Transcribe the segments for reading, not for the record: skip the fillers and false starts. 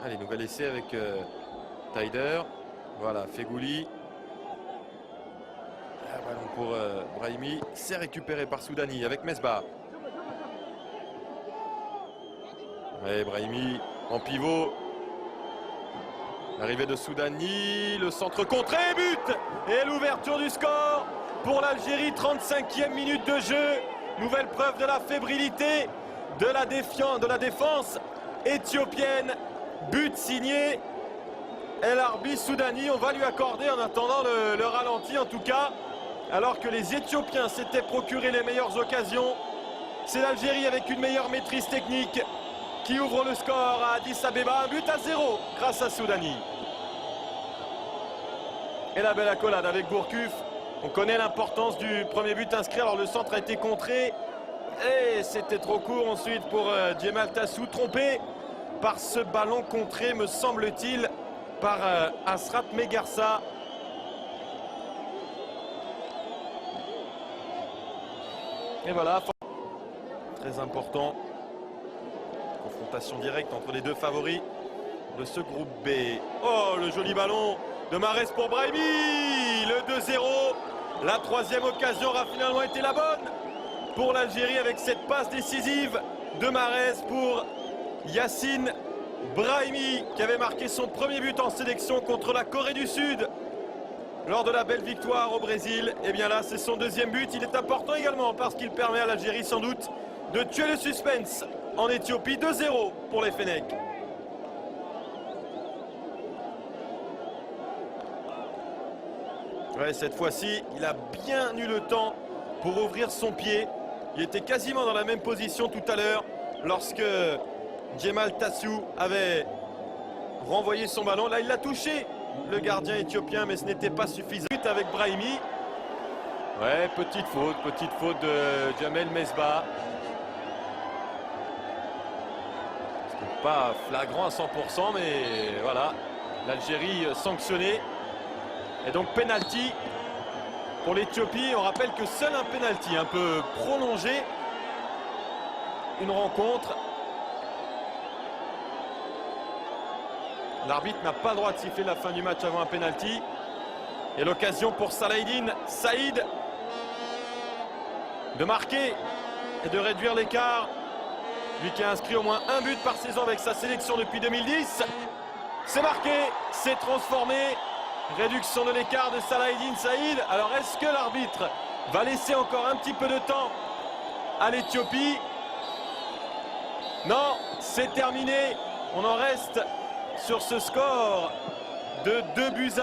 Allez, nouvel essai avec Taider. Voilà, Fegouli. Ballon pour Brahimi. C'est récupéré par Soudani avec Mesbah. Ouais, Brahimi en pivot. L'arrivée de Soudani. Le centre contré, but! Et l'ouverture du score pour l'Algérie. 35e minute de jeu. Nouvelle preuve de la fébrilité de la défense éthiopienne. But signé El Arbi Soudani. On va lui accorder en attendant le ralenti en tout cas. Alors que les Éthiopiens s'étaient procuré les meilleures occasions. C'est l'Algérie avec une meilleure maîtrise technique qui ouvre le score à Addis Abeba. Un but à 0 grâce à Soudani. Et la belle accolade avec Gourcuff. On connaît l'importance du premier but inscrit. Alors le centre a été contré. Et c'était trop court ensuite pour Djemal Tassou. Trompé par ce ballon contré, me semble-t-il, par Asrat Megarsa. Et voilà, très important. Confrontation directe entre les deux favoris de ce groupe B. Oh, le joli ballon de Mahrez pour Brahimi. Le 2-0. La troisième occasion aura finalement été la bonne pour l'Algérie avec cette passe décisive de Mahrez pour Yacine Brahimi qui avait marqué son premier but en sélection contre la Corée du Sud lors de la belle victoire au Brésil. Et bien là, c'est son deuxième but. Il est important également parce qu'il permet à l'Algérie sans doute de tuer le suspense en Éthiopie. 2-0 pour les Fennecs. Ouais, cette fois-ci, il a bien eu le temps pour ouvrir son pied. Il était quasiment dans la même position tout à l'heure lorsque Djemal Tassou avait renvoyé son ballon. Là, il l'a touché, le gardien éthiopien, mais ce n'était pas suffisant. Avec Brahimi. Ouais, petite faute de Djamel Mesbah. C'était pas flagrant à 100%, mais voilà, l'Algérie sanctionnée. Et donc penalty pour l'Éthiopie. On rappelle que seul un penalty un peu prolongé, une rencontre. L'arbitre n'a pas le droit de siffler la fin du match avant un penalty. Et l'occasion pour Salahidine Saïd de marquer et de réduire l'écart. Lui qui a inscrit au moins un but par saison avec sa sélection depuis 2010. C'est marqué, c'est transformé. Réduction de l'écart de Salahidine Saïd. Alors est-ce que l'arbitre va laisser encore un petit peu de temps à l'Éthiopie? Non, c'est terminé. On en reste sur ce score de 2-1.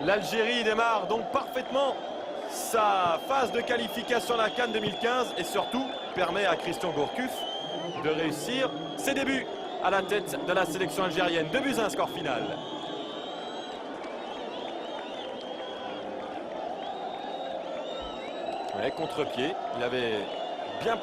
L'Algérie démarre donc parfaitement sa phase de qualification à la CAN 2015 et surtout permet à Christian Gourcuff de réussir ses débuts à la tête de la sélection algérienne. 2-1, score final. Ouais, contre-pied, il avait bien